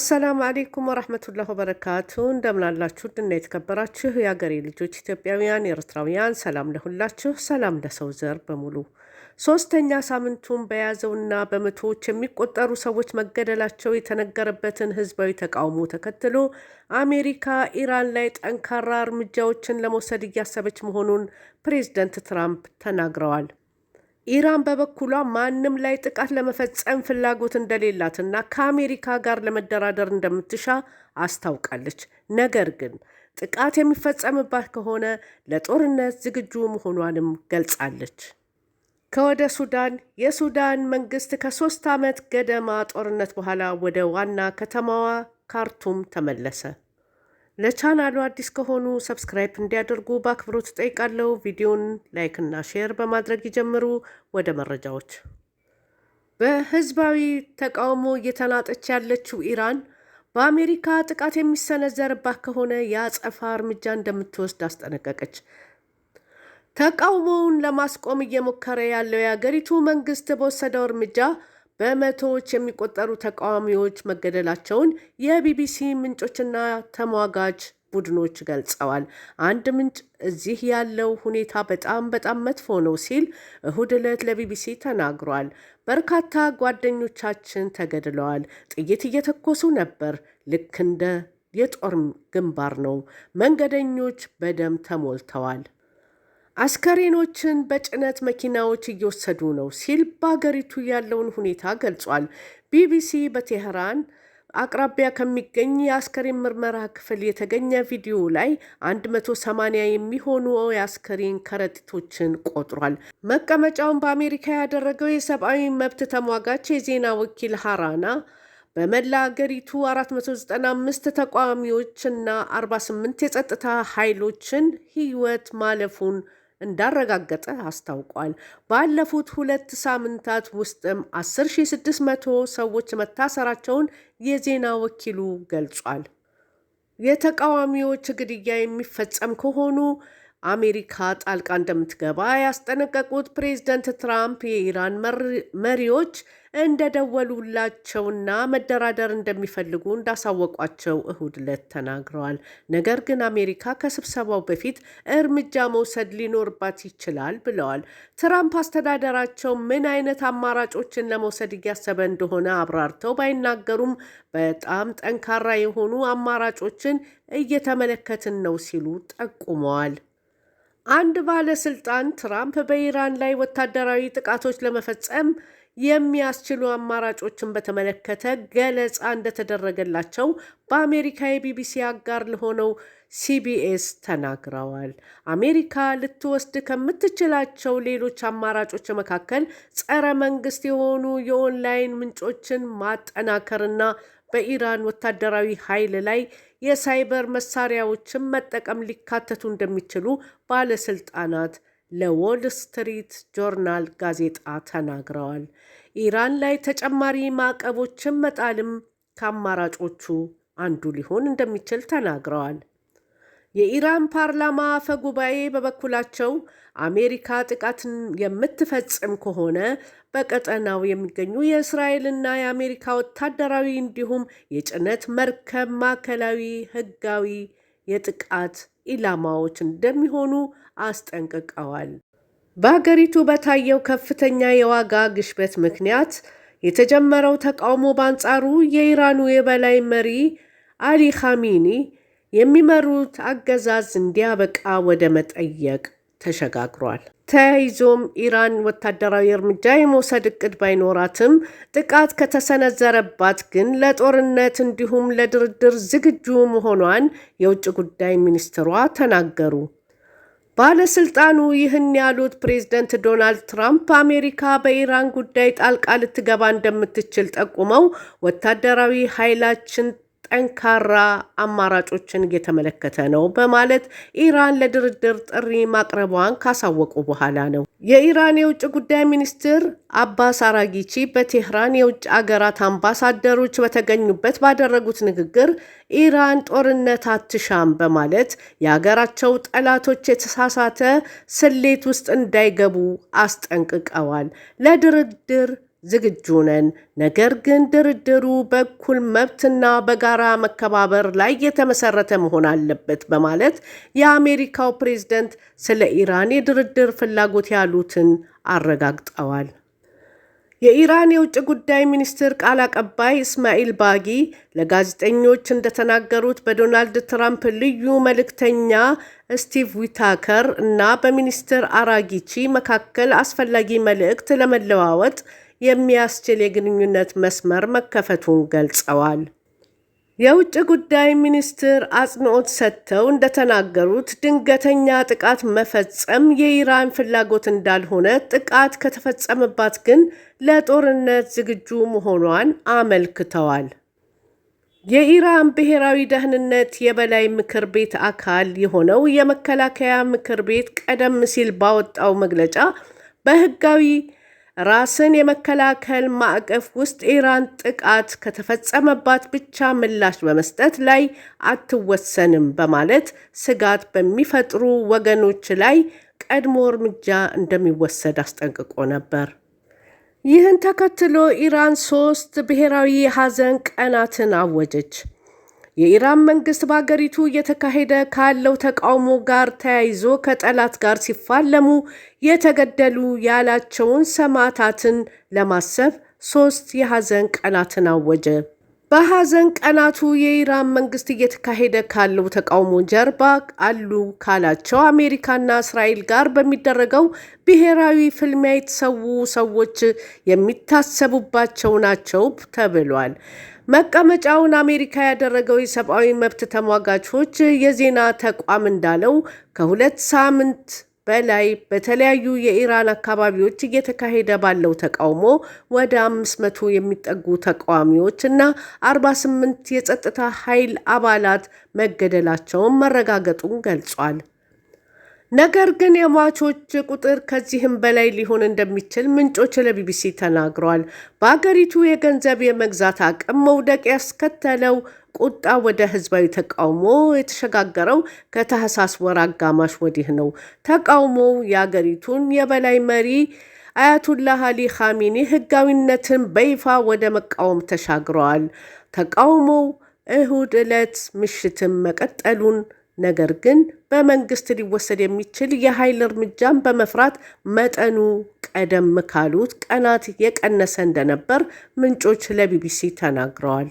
አሰላሙ አለይኩም ወራህመቱላሂ ወበረካቱ እንደምን አላችሁ ድና የተከበራችሁ የአገሬ ልጆች ኢትዮጵያውያን ኤርትራውያን ሰላም ለሁላችሁ ሰላም ለሰው ዘር በሙሉ ሶስተኛ ሳምንቱን በያዘውና በመቶዎች የሚቆጠሩ ሰዎች መገደላቸው የተነገረበትን ህዝባዊ ተቃውሞ ተከትሎ አሜሪካ ኢራን ላይ ጠንካራ እርምጃዎችን ለመውሰድ እያሰበች መሆኑን ፕሬዝዳንት ትራምፕ ተናግረዋል። ኢራን በበኩሏ ማንም ላይ ጥቃት ለመፈጸም ፍላጎት እንደሌላትና ከአሜሪካ ጋር ለመደራደር እንደምትሻ አስታውቃለች። ነገር ግን ጥቃት የሚፈጸምባት ከሆነ ለጦርነት ዝግጁ መሆኗንም ገልጻለች። ከወደ ሱዳን የሱዳን መንግስት ከ3 ዓመት ገደማ ጦርነት በኋላ ወደ ዋና ከተማዋ ካርቱም ተመለሰ። ለቻናሉ አዲስ ከሆኑ ሰብስክራይብ እንዲያደርጉ በአክብሮት እጠይቃለሁ። ቪዲዮን ላይክ እና ሼር በማድረግ ይጀምሩ። ወደ መረጃዎች። በህዝባዊ ተቃውሞ እየተናጠች ያለችው ኢራን በአሜሪካ ጥቃት የሚሰነዘርባት ከሆነ የአጸፋ እርምጃ እንደምትወስድ አስጠነቀቀች። ተቃውሞውን ለማስቆም እየሞከረ ያለው የአገሪቱ መንግስት በወሰደው እርምጃ በመቶዎች የሚቆጠሩ ተቃዋሚዎች መገደላቸውን የቢቢሲ ምንጮችና ተሟጋጅ ቡድኖች ገልጸዋል። አንድ ምንጭ እዚህ ያለው ሁኔታ በጣም መጥፎ ነው ሲል እሁድ ዕለት ለቢቢሲ ተናግሯል። በርካታ ጓደኞቻችን ተገድለዋል። ጥይት እየተኮሱ ነበር። ልክ እንደ የጦር ግንባር ነው። መንገደኞች በደም ተሞልተዋል። አስከሬኖችን በጭነት መኪናዎች እየወሰዱ ነው ሲል በአገሪቱ ያለውን ሁኔታ ገልጿል። ቢቢሲ በቴህራን አቅራቢያ ከሚገኝ የአስከሬን ምርመራ ክፍል የተገኘ ቪዲዮ ላይ 180 የሚሆኑ የአስከሬን ከረጢቶችን ቆጥሯል። መቀመጫውን በአሜሪካ ያደረገው የሰብአዊ መብት ተሟጋች የዜና ወኪል ሃራና በመላ አገሪቱ 495 ተቃዋሚዎችና 48 የጸጥታ ኃይሎችን ሕይወት ማለፉን እንዳረጋገጠ አስታውቋል። ባለፉት 2 ሳምንታት ውስጥም 10,600 ሰዎች መታሰራቸውን የዜና ወኪሉ ገልጿል። የተቃዋሚዎች ግድያ የሚፈጸም ከሆኑ አሜሪካ ጣልቃ እንደምትገባ ያስጠነቀቁት ፕሬዝዳንት ትራምፕ የኢራን መሪዎች እንደደወሉላቸውና መደራደር እንደሚፈልጉ እንዳሳወቋቸው እሁድ ዕለት ተናግረዋል። ነገር ግን አሜሪካ ከስብሰባው በፊት እርምጃ መውሰድ ሊኖርባት ይችላል ብለዋል። ትራምፕ አስተዳደራቸው ምን አይነት አማራጮችን ለመውሰድ እያሰበ እንደሆነ አብራርተው ባይናገሩም በጣም ጠንካራ የሆኑ አማራጮችን እየተመለከትን ነው ሲሉ ጠቁመዋል። አንድ ባለስልጣን ትራምፕ በኢራን ላይ ወታደራዊ ጥቃቶች ለመፈጸም የሚያስችሉ አማራጮችን በተመለከተ ገለጻ እንደተደረገላቸው በአሜሪካ የቢቢሲ አጋር ለሆነው ሲቢኤስ ተናግረዋል። አሜሪካ ልትወስድ ከምትችላቸው ሌሎች አማራጮች መካከል ጸረ መንግስት የሆኑ የኦንላይን ምንጮችን ማጠናከርና በኢራን ወታደራዊ ኃይል ላይ የሳይበር መሳሪያዎችን መጠቀም ሊካተቱ እንደሚችሉ ባለስልጣናት ለዎል ስትሪት ጆርናል ጋዜጣ ተናግረዋል። ኢራን ላይ ተጨማሪ ማዕቀቦችን መጣልም ከአማራጮቹ አንዱ ሊሆን እንደሚችል ተናግረዋል። የኢራን ፓርላማ አፈ ጉባኤ በበኩላቸው አሜሪካ ጥቃትን የምትፈጽም ከሆነ በቀጠናው የሚገኙ የእስራኤልና የአሜሪካ ወታደራዊ እንዲሁም የጭነት መርከብ ማዕከላዊ ህጋዊ የጥቃት ኢላማዎች እንደሚሆኑ አስጠንቅቀዋል። በአገሪቱ በታየው ከፍተኛ የዋጋ ግሽበት ምክንያት የተጀመረው ተቃውሞ በአንጻሩ የኢራኑ የበላይ መሪ አሊ ኻሜኒ የሚመሩት አገዛዝ እንዲያበቃ ወደ መጠየቅ ተሸጋግሯል። ተያይዞም ኢራን ወታደራዊ እርምጃ የመውሰድ እቅድ ባይኖራትም ጥቃት ከተሰነዘረባት ግን ለጦርነት እንዲሁም ለድርድር ዝግጁ መሆኗን የውጭ ጉዳይ ሚኒስትሯ ተናገሩ። ባለስልጣኑ ይህን ያሉት ፕሬዝዳንት ዶናልድ ትራምፕ አሜሪካ በኢራን ጉዳይ ጣልቃ ልትገባ እንደምትችል ጠቁመው ወታደራዊ ኃይላችን ጠንካራ አማራጮችን እየተመለከተ ነው በማለት ኢራን ለድርድር ጥሪ ማቅረቧን ካሳወቁ በኋላ ነው። የኢራን የውጭ ጉዳይ ሚኒስትር አባስ አራጊቺ በቴህራን የውጭ አገራት አምባሳደሮች በተገኙበት ባደረጉት ንግግር ኢራን ጦርነት አትሻም በማለት የሀገራቸው ጠላቶች የተሳሳተ ስሌት ውስጥ እንዳይገቡ አስጠንቅቀዋል። ለድርድር ዝግጁ ነን፣ ነገር ግን ድርድሩ በእኩል መብትና በጋራ መከባበር ላይ የተመሰረተ መሆን አለበት በማለት የአሜሪካው ፕሬዝደንት ስለ ኢራን የድርድር ፍላጎት ያሉትን አረጋግጠዋል። የኢራን የውጭ ጉዳይ ሚኒስትር ቃል አቀባይ እስማኤል ባጊ ለጋዜጠኞች እንደተናገሩት በዶናልድ ትራምፕ ልዩ መልእክተኛ ስቲቭ ዊታከር እና በሚኒስትር አራጊቺ መካከል አስፈላጊ መልእክት ለመለዋወጥ የሚያስችል የግንኙነት መስመር መከፈቱን ገልጸዋል። የውጭ ጉዳይ ሚኒስትር አጽንኦት ሰጥተው እንደተናገሩት ድንገተኛ ጥቃት መፈጸም የኢራን ፍላጎት እንዳልሆነ፣ ጥቃት ከተፈጸመባት ግን ለጦርነት ዝግጁ መሆኗን አመልክተዋል። የኢራን ብሔራዊ ደህንነት የበላይ ምክር ቤት አካል የሆነው የመከላከያ ምክር ቤት ቀደም ሲል ባወጣው መግለጫ በህጋዊ ራስን የመከላከል ማዕቀፍ ውስጥ ኢራን ጥቃት ከተፈጸመባት ብቻ ምላሽ በመስጠት ላይ አትወሰንም በማለት ስጋት በሚፈጥሩ ወገኖች ላይ ቀድሞ እርምጃ እንደሚወሰድ አስጠንቅቆ ነበር። ይህን ተከትሎ ኢራን 3 ብሔራዊ የሐዘን ቀናትን አወጀች። የኢራን መንግስት በአገሪቱ እየተካሄደ ካለው ተቃውሞ ጋር ተያይዞ ከጠላት ጋር ሲፋለሙ የተገደሉ ያላቸውን ሰማዕታትን ለማሰብ 3 የሐዘን ቀናትን አወጀ። በሐዘን ቀናቱ የኢራን መንግስት እየተካሄደ ካለው ተቃውሞ ጀርባ አሉ ካላቸው አሜሪካና እስራኤል ጋር በሚደረገው ብሔራዊ ፍልሚያ የተሰዉ ሰዎች የሚታሰቡባቸው ናቸው ተብሏል። መቀመጫውን አሜሪካ ያደረገው የሰብአዊ መብት ተሟጋቾች የዜና ተቋም እንዳለው ከ2 ሳምንት በላይ በተለያዩ የኢራን አካባቢዎች እየተካሄደ ባለው ተቃውሞ ወደ 500 የሚጠጉ ተቃዋሚዎች እና 48 የጸጥታ ኃይል አባላት መገደላቸውን መረጋገጡን ገልጿል። ነገር ግን የሟቾች ቁጥር ከዚህም በላይ ሊሆን እንደሚችል ምንጮች ለቢቢሲ ተናግረዋል። በአገሪቱ የገንዘብ የመግዛት አቅም መውደቅ ያስከተለው ቁጣ ወደ ህዝባዊ ተቃውሞ የተሸጋገረው ከታህሳስ ወር አጋማሽ ወዲህ ነው። ተቃውሞው የአገሪቱን የበላይ መሪ አያቱላህ አሊ ኻሜኒ ህጋዊነትን በይፋ ወደ መቃወም ተሻግረዋል። ተቃውሞው እሁድ ዕለት ምሽትም መቀጠሉን፣ ነገር ግን በመንግስት ሊወሰድ የሚችል የኃይል እርምጃን በመፍራት መጠኑ ቀደም ካሉት ቀናት የቀነሰ እንደነበር ምንጮች ለቢቢሲ ተናግረዋል።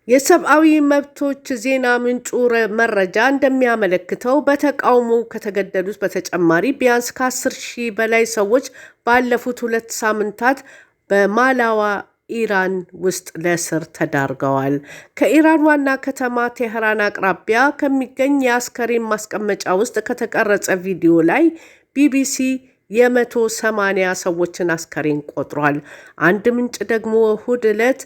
የሰብአዊ መብቶች ዜና ምንጩ መረጃ እንደሚያመለክተው በተቃውሞ ከተገደሉት በተጨማሪ ቢያንስ ከ10,000 በላይ ሰዎች ባለፉት 2 ሳምንታት በማላዋ ኢራን ውስጥ ለእስር ተዳርገዋል። ከኢራን ዋና ከተማ ቴህራን አቅራቢያ ከሚገኝ የአስከሬን ማስቀመጫ ውስጥ ከተቀረጸ ቪዲዮ ላይ ቢቢሲ የ180 ሰዎችን አስከሬን ቆጥሯል። አንድ ምንጭ ደግሞ እሁድ ዕለት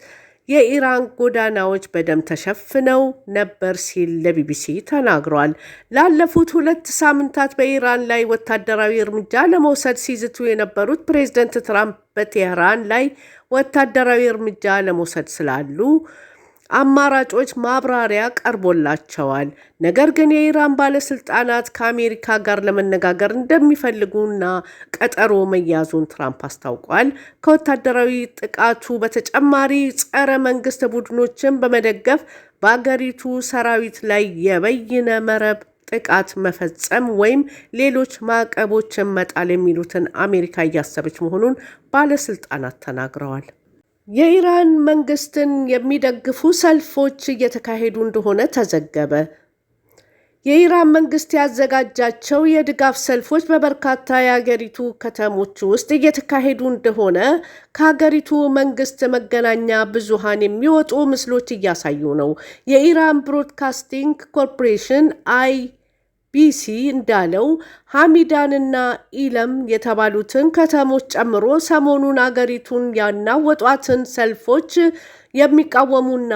የኢራን ጎዳናዎች በደም ተሸፍነው ነበር ሲል ለቢቢሲ ተናግሯል። ላለፉት 2 ሳምንታት በኢራን ላይ ወታደራዊ እርምጃ ለመውሰድ ሲዝቱ የነበሩት ፕሬዝደንት ትራምፕ በቴህራን ላይ ወታደራዊ እርምጃ ለመውሰድ ስላሉ አማራጮች ማብራሪያ ቀርቦላቸዋል። ነገር ግን የኢራን ባለስልጣናት ከአሜሪካ ጋር ለመነጋገር እንደሚፈልጉና ቀጠሮ መያዙን ትራምፕ አስታውቋል። ከወታደራዊ ጥቃቱ በተጨማሪ ጸረ መንግስት ቡድኖችን በመደገፍ በአገሪቱ ሰራዊት ላይ የበይነ መረብ ጥቃት መፈጸም ወይም ሌሎች ማዕቀቦችን መጣል የሚሉትን አሜሪካ እያሰበች መሆኑን ባለስልጣናት ተናግረዋል። የኢራን መንግስትን የሚደግፉ ሰልፎች እየተካሄዱ እንደሆነ ተዘገበ። የኢራን መንግስት ያዘጋጃቸው የድጋፍ ሰልፎች በበርካታ የአገሪቱ ከተሞች ውስጥ እየተካሄዱ እንደሆነ ከሀገሪቱ መንግስት መገናኛ ብዙሃን የሚወጡ ምስሎች እያሳዩ ነው። የኢራን ብሮድካስቲንግ ኮርፖሬሽን ቢሲ እንዳለው ሐሚዳንና ኢለም የተባሉትን ከተሞች ጨምሮ ሰሞኑን አገሪቱን ያናወጧትን ሰልፎች የሚቃወሙና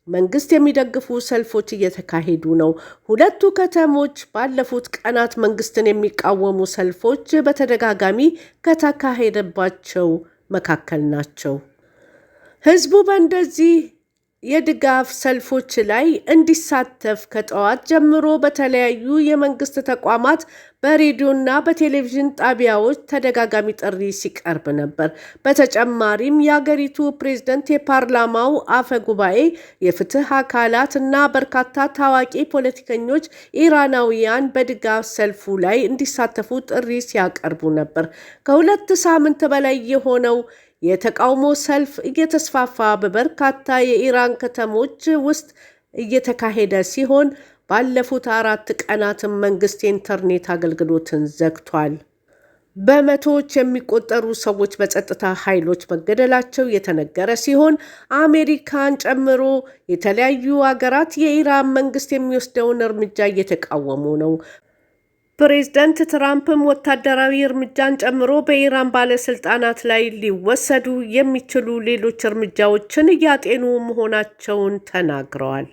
መንግስት የሚደግፉ ሰልፎች እየተካሄዱ ነው። ሁለቱ ከተሞች ባለፉት ቀናት መንግስትን የሚቃወሙ ሰልፎች በተደጋጋሚ ከተካሄደባቸው መካከል ናቸው። ህዝቡ በእንደዚህ የድጋፍ ሰልፎች ላይ እንዲሳተፍ ከጠዋት ጀምሮ በተለያዩ የመንግስት ተቋማት በሬዲዮና በቴሌቪዥን ጣቢያዎች ተደጋጋሚ ጥሪ ሲቀርብ ነበር። በተጨማሪም የአገሪቱ ፕሬዝዳንት፣ የፓርላማው አፈ ጉባኤ፣ የፍትህ አካላት እና በርካታ ታዋቂ ፖለቲከኞች ኢራናውያን በድጋፍ ሰልፉ ላይ እንዲሳተፉ ጥሪ ሲያቀርቡ ነበር። ከሁለት ሳምንት በላይ የሆነው የተቃውሞ ሰልፍ እየተስፋፋ በበርካታ የኢራን ከተሞች ውስጥ እየተካሄደ ሲሆን ባለፉት 4 ቀናትም መንግስት የኢንተርኔት አገልግሎትን ዘግቷል። በመቶዎች የሚቆጠሩ ሰዎች በጸጥታ ኃይሎች መገደላቸው የተነገረ ሲሆን አሜሪካን ጨምሮ የተለያዩ አገራት የኢራን መንግስት የሚወስደውን እርምጃ እየተቃወሙ ነው። ፕሬዝዳንት ትራምፕም ወታደራዊ እርምጃን ጨምሮ በኢራን ባለስልጣናት ላይ ሊወሰዱ የሚችሉ ሌሎች እርምጃዎችን እያጤኑ መሆናቸውን ተናግረዋል።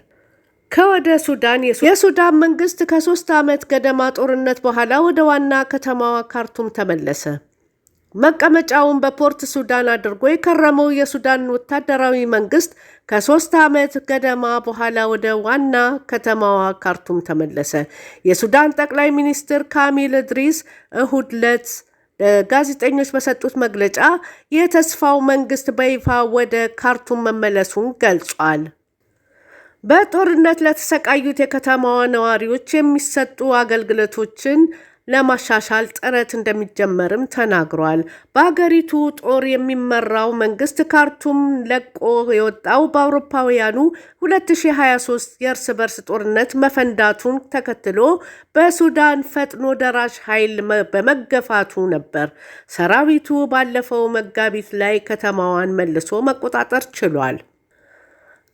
ከወደ ሱዳን የሱዳን መንግስት ከ3 ዓመት ገደማ ጦርነት በኋላ ወደ ዋና ከተማዋ ካርቱም ተመለሰ። መቀመጫውን በፖርት ሱዳን አድርጎ የከረመው የሱዳን ወታደራዊ መንግስት ከ3 ዓመት ገደማ በኋላ ወደ ዋና ከተማዋ ካርቱም ተመለሰ። የሱዳን ጠቅላይ ሚኒስትር ካሚል ኢድሪስ እሁድ ዕለት ጋዜጠኞች በሰጡት መግለጫ የተስፋው መንግስት በይፋ ወደ ካርቱም መመለሱን ገልጿል። በጦርነት ለተሰቃዩት የከተማዋ ነዋሪዎች የሚሰጡ አገልግሎቶችን ለማሻሻል ጥረት እንደሚጀመርም ተናግሯል። በአገሪቱ ጦር የሚመራው መንግስት ካርቱም ለቆ የወጣው በአውሮፓውያኑ 2023 የእርስ በርስ ጦርነት መፈንዳቱን ተከትሎ በሱዳን ፈጥኖ ደራሽ ኃይል በመገፋቱ ነበር። ሰራዊቱ ባለፈው መጋቢት ላይ ከተማዋን መልሶ መቆጣጠር ችሏል።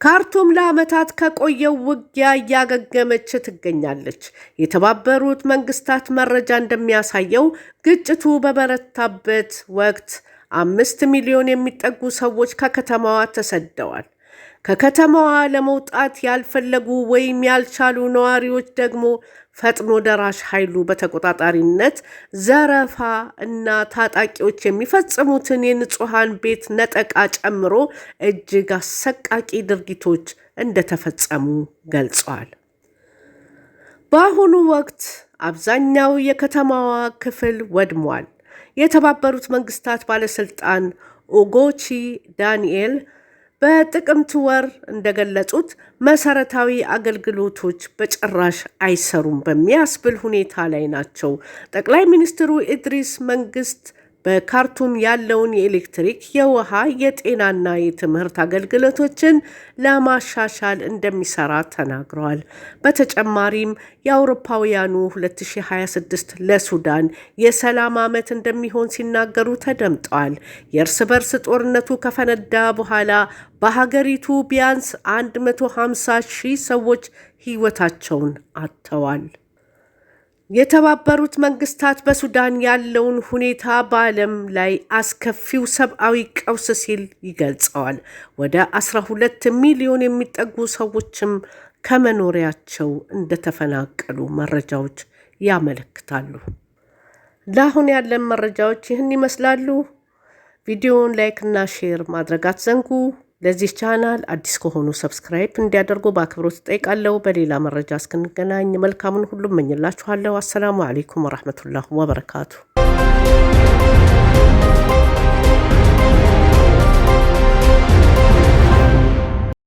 ካርቱም ለዓመታት ከቆየው ውጊያ እያገገመች ትገኛለች። የተባበሩት መንግስታት መረጃ እንደሚያሳየው ግጭቱ በበረታበት ወቅት 5 ሚሊዮን የሚጠጉ ሰዎች ከከተማዋ ተሰደዋል። ከከተማዋ ለመውጣት ያልፈለጉ ወይም ያልቻሉ ነዋሪዎች ደግሞ ፈጥኖ ደራሽ ኃይሉ በተቆጣጣሪነት ዘረፋ እና ታጣቂዎች የሚፈጽሙትን የንጹሃን ቤት ነጠቃ ጨምሮ እጅግ አሰቃቂ ድርጊቶች እንደተፈጸሙ ገልጸዋል። በአሁኑ ወቅት አብዛኛው የከተማዋ ክፍል ወድሟል። የተባበሩት መንግስታት ባለስልጣን ኦጎቺ ዳንኤል በጥቅምት ወር እንደገለጹት መሰረታዊ አገልግሎቶች በጭራሽ አይሰሩም በሚያስብል ሁኔታ ላይ ናቸው። ጠቅላይ ሚኒስትሩ ኢድሪስ መንግስት በካርቱም ያለውን የኤሌክትሪክ፣ የውሃ፣ የጤናና የትምህርት አገልግሎቶችን ለማሻሻል እንደሚሰራ ተናግረዋል። በተጨማሪም የአውሮፓውያኑ 2026 ለሱዳን የሰላም ዓመት እንደሚሆን ሲናገሩ ተደምጠዋል። የእርስ በርስ ጦርነቱ ከፈነዳ በኋላ በሀገሪቱ ቢያንስ 150 ሺህ ሰዎች ሕይወታቸውን አጥተዋል። የተባበሩት መንግስታት በሱዳን ያለውን ሁኔታ በዓለም ላይ አስከፊው ሰብአዊ ቀውስ ሲል ይገልጸዋል። ወደ 12 ሚሊዮን የሚጠጉ ሰዎችም ከመኖሪያቸው እንደተፈናቀሉ መረጃዎች ያመለክታሉ። ለአሁን ያለን መረጃዎች ይህን ይመስላሉ። ቪዲዮውን ላይክ እና ሼር ማድረግ አትዘንጉ። ለዚህ ቻናል አዲስ ከሆኑ ሰብስክራይብ እንዲያደርጉ በአክብሮት እጠይቃለሁ። በሌላ መረጃ እስክንገናኝ መልካሙን ሁሉ እመኝላችኋለሁ። አሰላሙ አለይኩም ወራህመቱላሂ ወበረካቱ።